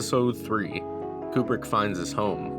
Episode 3, Kubrick Finds His Home.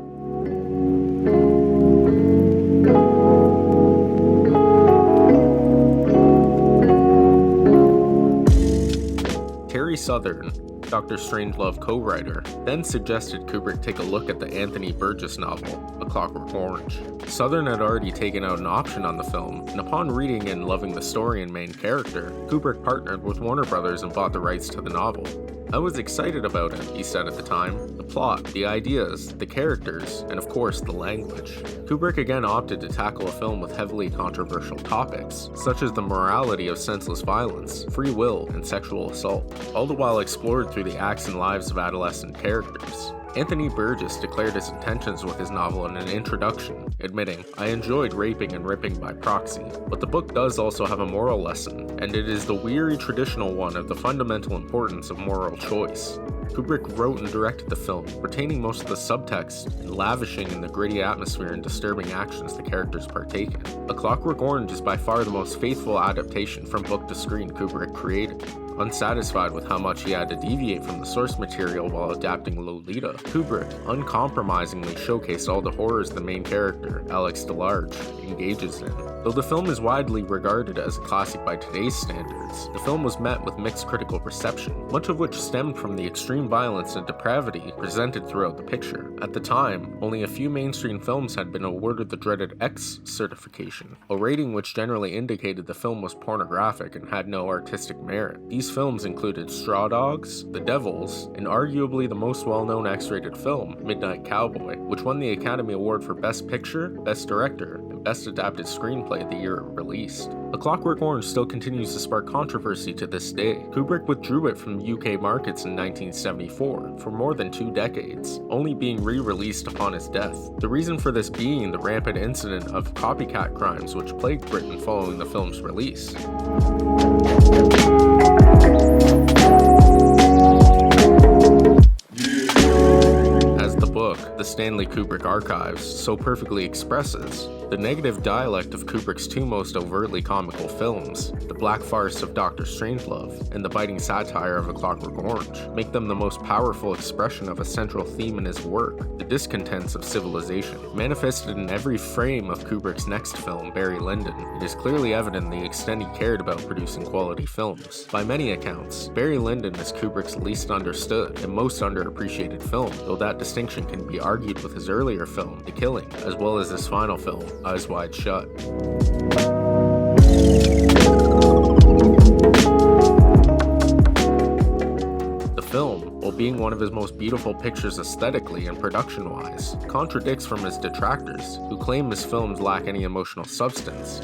Terry Southern, Dr. Strangelove co-writer, then suggested Kubrick take a look at the Anthony Burgess novel, A Clockwork Orange. Southern had already taken out an option on the film, and upon reading and loving the story and main character, Kubrick partnered with Warner Brothers and bought the rights to the novel. "I was excited about it," he said at the time. "The plot, the ideas, the characters, and of course the language." Kubrick again opted to tackle a film with heavily controversial topics, such as the morality of senseless violence, free will, and sexual assault, all the while explored through the acts and lives of adolescent characters. Anthony Burgess declared his intentions with his novel in an introduction, admitting, "I enjoyed raping and ripping by proxy, but the book does also have a moral lesson, and it is the weary traditional one of the fundamental importance of moral choice." Kubrick wrote and directed the film, retaining most of the subtext and lavishing in the gritty atmosphere and disturbing actions the characters partake in. A Clockwork Orange is by far the most faithful adaptation from book to screen Kubrick created. Unsatisfied with how much he had to deviate from the source material while adapting Lolita, Kubrick uncompromisingly showcased all the horrors the main character, Alex DeLarge, engages in. Though the film is widely regarded as a classic by today's standards, the film was met with mixed critical reception, much of which stemmed from the extreme violence and depravity presented throughout the picture. At the time, only a few mainstream films had been awarded the dreaded X certification, a rating which generally indicated the film was pornographic and had no artistic merit. These films included Straw Dogs, The Devils, and arguably the most well-known X-rated film, Midnight Cowboy, which won the Academy Award for Best Picture, Best Director, and Best Adapted Screenplay the year it released. A Clockwork Orange still continues to spark controversy to this day. Kubrick withdrew it from UK markets in 1974 for more than 2 decades, only being re-released upon his death. The reason for this being the rampant incident of copycat crimes which plagued Britain following the film's release. The Stanley Kubrick Archives so perfectly expresses, the negative dialect of Kubrick's 2 most overtly comical films, the black farce of Dr. Strangelove and the biting satire of A Clockwork Orange, make them the most powerful expression of a central theme in his work, the discontents of civilization. Manifested in every frame of Kubrick's next film, Barry Lyndon, it is clearly evident the extent he cared about producing quality films. By many accounts, Barry Lyndon is Kubrick's least understood and most underappreciated film, though that distinction can be argued with his earlier film, The Killing, as well as his final film, Eyes Wide Shut. The film, while being one of his most beautiful pictures aesthetically and production-wise, contradicts from his detractors, who claim his films lack any emotional substance.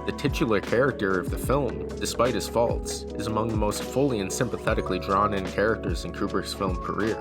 The titular character of the film, despite his faults, is among the most fully and sympathetically drawn-in characters in Kubrick's film career.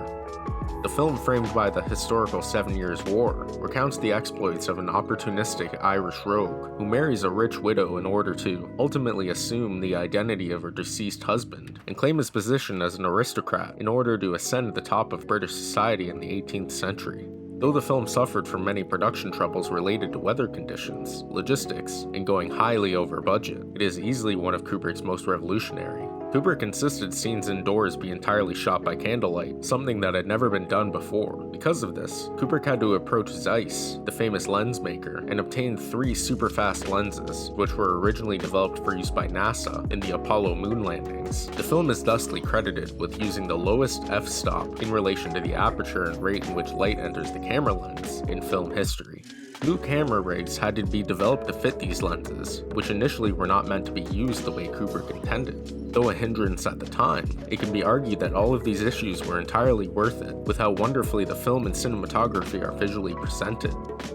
The film, framed by the historical 7 Years' War, recounts the exploits of an opportunistic Irish rogue who marries a rich widow in order to ultimately assume the identity of her deceased husband and claim his position as an aristocrat in order to ascend to the top of British society in the 18th century. Though the film suffered from many production troubles related to weather conditions, logistics, and going highly over budget, it is easily one of Kubrick's most revolutionary. Kubrick insisted scenes indoors be entirely shot by candlelight, something that had never been done before. Because of this, Kubrick had to approach Zeiss, the famous lens maker, and obtain 3 super-fast lenses, which were originally developed for use by NASA in the Apollo moon landings. The film is thusly credited with using the lowest f-stop in relation to the aperture and rate in which light enters the camera lens in film history. New camera rigs had to be developed to fit these lenses, which initially were not meant to be used the way Kubrick intended. Though a hindrance at the time, it can be argued that all of these issues were entirely worth it, with how wonderfully the film and cinematography are visually presented.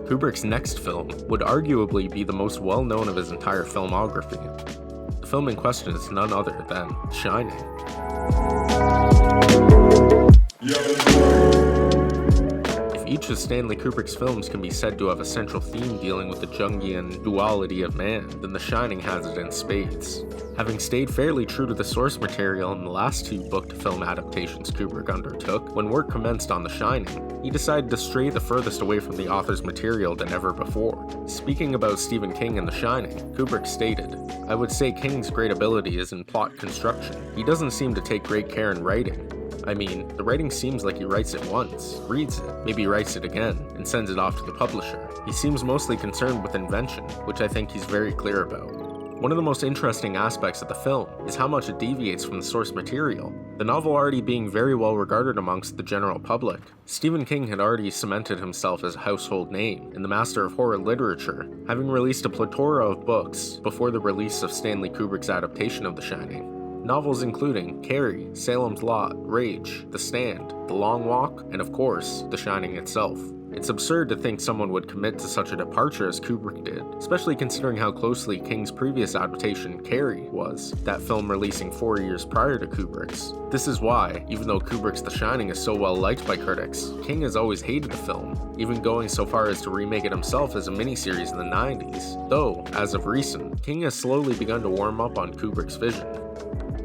Kubrick's next film would arguably be the most well-known of his entire filmography. The film in question is none other than Shining. Each of Stanley Kubrick's films can be said to have a central theme dealing with the Jungian duality of man, then The Shining has it in spades. Having stayed fairly true to the source material in the last 2 book-to-film adaptations Kubrick undertook, when work commenced on The Shining, he decided to stray the furthest away from the author's material than ever before. Speaking about Stephen King and The Shining, Kubrick stated, "I would say King's great ability is in plot construction. He doesn't seem to take great care in writing. I mean, the writing seems like he writes it once, reads it, maybe writes it again, and sends it off to the publisher. He seems mostly concerned with invention, which I think he's very clear about. One of the most interesting aspects of the film is how much it deviates from the source material. The novel already being very well regarded amongst the general public, Stephen King had already cemented himself as a household name in the master of horror literature, having released a plethora of books before the release of Stanley Kubrick's adaptation of The Shining. Novels including Carrie, Salem's Lot, Rage, The Stand, The Long Walk, and of course, The Shining itself. It's absurd to think someone would commit to such a departure as Kubrick did, especially considering how closely King's previous adaptation, Carrie, was, that film releasing 4 years prior to Kubrick's. This is why, even though Kubrick's The Shining is so well liked by critics, King has always hated the film, even going so far as to remake it himself as a miniseries in the 90s, though, as of recent, King has slowly begun to warm up on Kubrick's vision.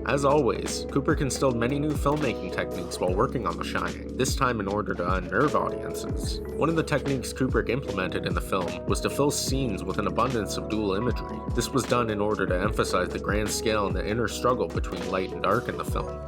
As always, Kubrick instilled many new filmmaking techniques while working on The Shining, this time in order to unnerve audiences. One of the techniques Kubrick implemented in the film was to fill scenes with an abundance of dual imagery. This was done in order to emphasize the grand scale and the inner struggle between light and dark in the film.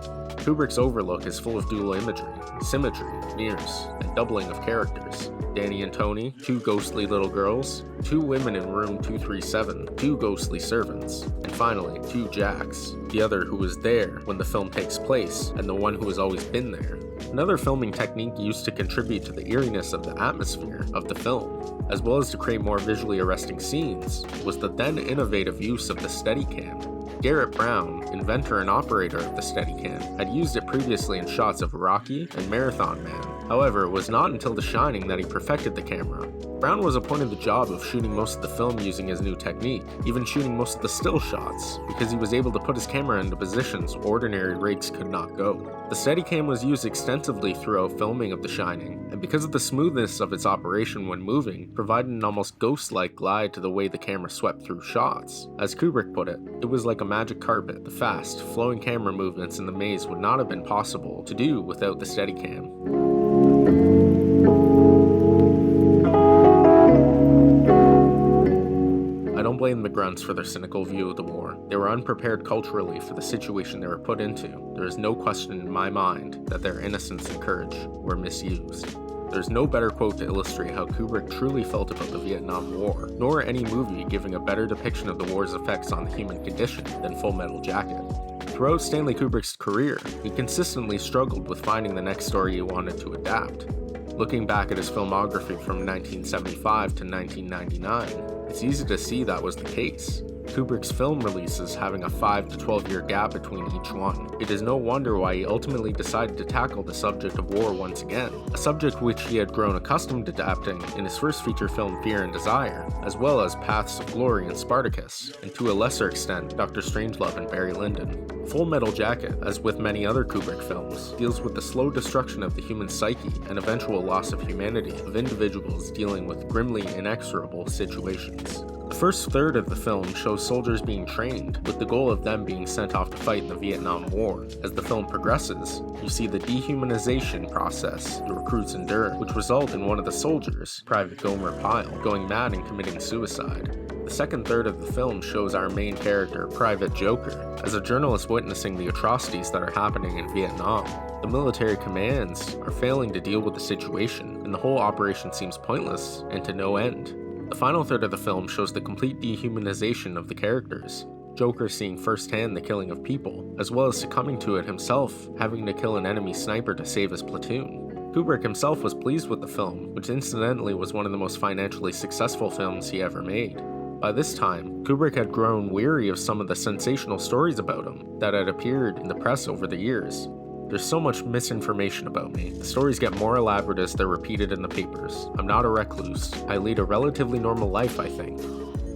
Kubrick's Overlook is full of dual imagery, symmetry, mirrors, and doubling of characters. Danny and Tony, two ghostly little girls, two women in room 237, two ghostly servants, and finally, two Jacks, the other who was there when the film takes place, and the one who has always been there. Another filming technique used to contribute to the eeriness of the atmosphere of the film, as well as to create more visually arresting scenes, was the then innovative use of the Steadicam. Garrett Brown, inventor and operator of the Steadicam, had used it previously in shots of Rocky and Marathon Man. However, it was not until The Shining that he perfected the camera. Brown was appointed the job of shooting most of the film using his new technique, even shooting most of the still shots, because he was able to put his camera into positions ordinary rigs could not go. The Steadicam was used extensively throughout filming of The Shining, and because of the smoothness of its operation when moving, provided an almost ghost-like glide to the way the camera swept through shots. As Kubrick put it, it was like a magic carpet. The fast, flowing camera movements in the maze would not have been possible to do without the Steadicam. I don't blame the grunts for their cynical view of the war. They were unprepared culturally for the situation they were put into. There is no question in my mind that their innocence and courage were misused. There's no better quote to illustrate how Kubrick truly felt about the Vietnam War, nor any movie giving a better depiction of the war's effects on the human condition than Full Metal Jacket. Throughout Stanley Kubrick's career, he consistently struggled with finding the next story he wanted to adapt. Looking back at his filmography from 1975 to 1999, it's easy to see that was the case. Kubrick's film releases having a 5 to 12 year gap between each one. It is no wonder why he ultimately decided to tackle the subject of war once again, a subject which he had grown accustomed to adapting in his first feature film Fear and Desire, as well as Paths of Glory and Spartacus, and to a lesser extent Dr. Strangelove and Barry Lyndon. Full Metal Jacket, as with many other Kubrick films, deals with the slow destruction of the human psyche and eventual loss of humanity of individuals dealing with grimly inexorable situations. The first third of the film shows soldiers being trained, with the goal of them being sent off to fight in the Vietnam War. As the film progresses, you see the dehumanization process the recruits endure, which result in one of the soldiers, Private Gomer Pyle, going mad and committing suicide. The second third of the film shows our main character, Private Joker, as a journalist witnessing the atrocities that are happening in Vietnam. The military commands are failing to deal with the situation, and the whole operation seems pointless and to no end. The final third of the film shows the complete dehumanization of the characters, Joker seeing firsthand the killing of people, as well as succumbing to it himself, having to kill an enemy sniper to save his platoon. Kubrick himself was pleased with the film, which incidentally was one of the most financially successful films he ever made. By this time, Kubrick had grown weary of some of the sensational stories about him that had appeared in the press over the years. There's so much misinformation about me. The stories get more elaborate as they're repeated in the papers. I'm not a recluse. I lead a relatively normal life, I think.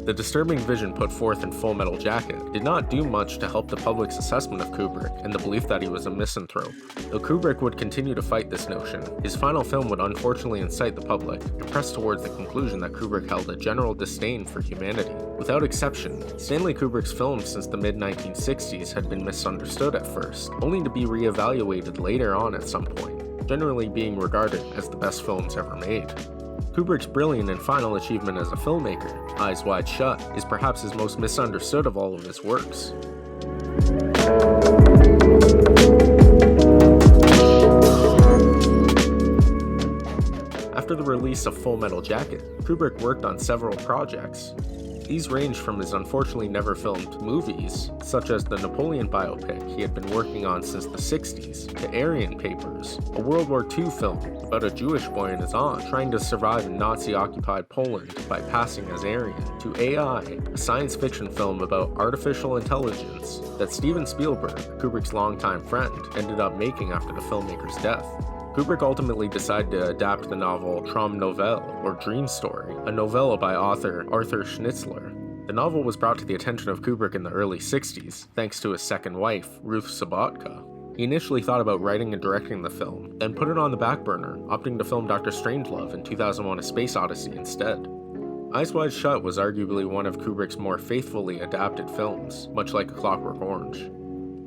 The disturbing vision put forth in Full Metal Jacket did not do much to help the public's assessment of Kubrick and the belief that he was a misanthrope. Though Kubrick would continue to fight this notion, his final film would unfortunately incite the public and press towards the conclusion that Kubrick held a general disdain for humanity. Without exception, Stanley Kubrick's films since the mid-1960s had been misunderstood at first, only to be re-evaluated later on at some point, generally being regarded as the best films ever made. Kubrick's brilliant and final achievement as a filmmaker, Eyes Wide Shut, is perhaps his most misunderstood of all of his works. release of Full Metal Jacket, Kubrick worked on several projects. These ranged from his unfortunately never filmed movies, such as the Napoleon biopic he had been working on since the 60s, to Aryan Papers, a World War II film about a Jewish boy and his aunt trying to survive in Nazi-occupied Poland by passing as Aryan, to AI, a science fiction film about artificial intelligence that Steven Spielberg, Kubrick's longtime friend, ended up making after the filmmaker's death. Kubrick ultimately decided to adapt the novel Traum Novelle, or Dream Story, a novella by author Arthur Schnitzler. The novel was brought to the attention of Kubrick in the early 60s, thanks to his second wife, Ruth Sobotka. He initially thought about writing and directing the film, then put it on the back burner, opting to film Dr. Strangelove in 2001: A Space Odyssey instead. Eyes Wide Shut was arguably one of Kubrick's more faithfully adapted films, much like A Clockwork Orange.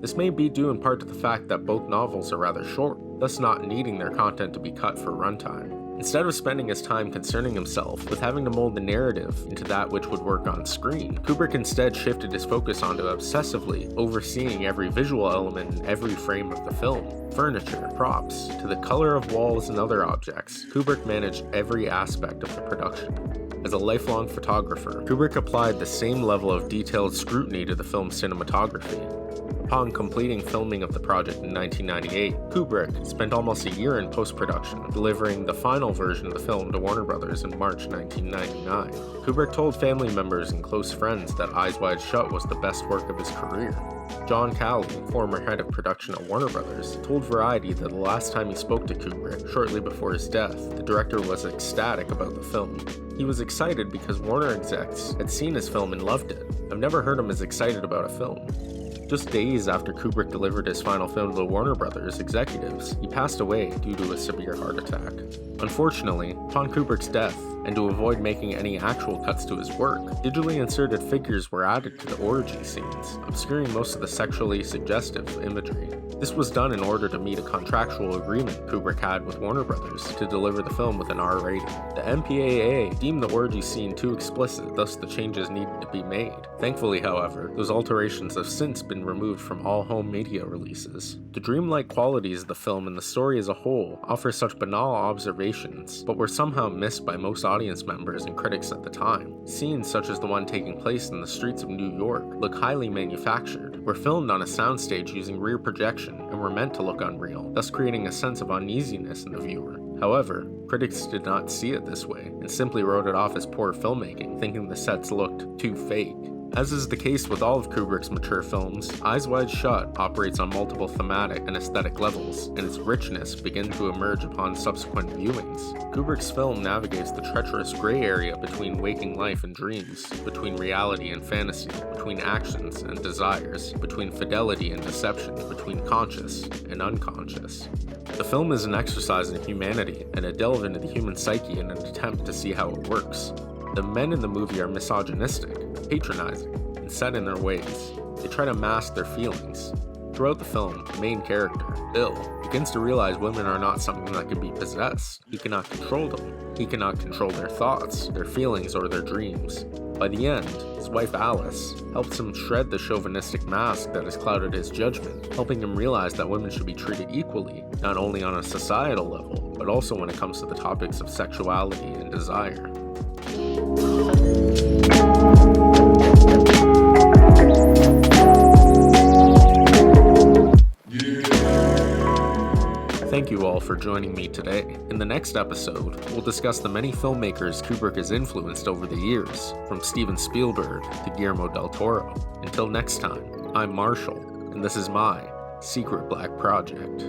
This may be due in part to the fact that both novels are rather short, thus not needing their content to be cut for runtime. Instead of spending his time concerning himself with having to mold the narrative into that which would work on screen, Kubrick instead shifted his focus onto obsessively overseeing every visual element in every frame of the film. Furniture, props, to the color of walls and other objects, Kubrick managed every aspect of the production. As a lifelong photographer, Kubrick applied the same level of detailed scrutiny to the film's cinematography. Upon completing filming of the project in 1998, Kubrick spent almost a year in post-production, delivering the final version of the film to Warner Bros. In March 1999. Kubrick told family members and close friends that Eyes Wide Shut was the best work of his career. John Calley, former head of production at Warner Bros., told Variety that the last time he spoke to Kubrick, shortly before his death, the director was ecstatic about the film. He was excited because Warner execs had seen his film and loved it. I've never heard him as excited about a film. Just days after Kubrick delivered his final film to the Warner Bros. Executives, he passed away due to a severe heart attack. Unfortunately, upon Kubrick's death, and to avoid making any actual cuts to his work, digitally inserted figures were added to the orgy scenes, obscuring most of the sexually suggestive imagery. This was done in order to meet a contractual agreement Kubrick had with Warner Bros. To deliver the film with an R rating. The MPAA deemed the orgy scene too explicit, thus the changes needed to be made. Thankfully, however, those alterations have since been removed from all home media releases. The dreamlike qualities of the film and the story as a whole offer such banal observations, but were somehow missed by most audience members and critics at the time. Scenes such as the one taking place in the streets of New York look highly manufactured, were filmed on a soundstage using rear projection, and were meant to look unreal, thus creating a sense of uneasiness in the viewer. However, critics did not see it this way, and simply wrote it off as poor filmmaking, thinking the sets looked too fake. As is the case with all of Kubrick's mature films, Eyes Wide Shut operates on multiple thematic and aesthetic levels, and its richness begins to emerge upon subsequent viewings. Kubrick's film navigates the treacherous gray area between waking life and dreams, between reality and fantasy, between actions and desires, between fidelity and deception, between conscious and unconscious. The film is an exercise in humanity and a delve into the human psyche in an attempt to see how it works. The men in the movie are misogynistic, patronizing, and set in their ways. They try to mask their feelings. Throughout the film, the main character, Bill, begins to realize women are not something that can be possessed. He cannot control them. He cannot control their thoughts, their feelings, or their dreams. By the end, his wife Alice helps him shred the chauvinistic mask that has clouded his judgment, helping him realize that women should be treated equally, not only on a societal level, but also when it comes to the topics of sexuality and desire. Thank you all for joining me today. In the next episode, we'll discuss the many filmmakers Kubrick has influenced over the years, from Steven Spielberg to Guillermo del Toro. Until next time, I'm Marshall, and this is my Secret Black Project.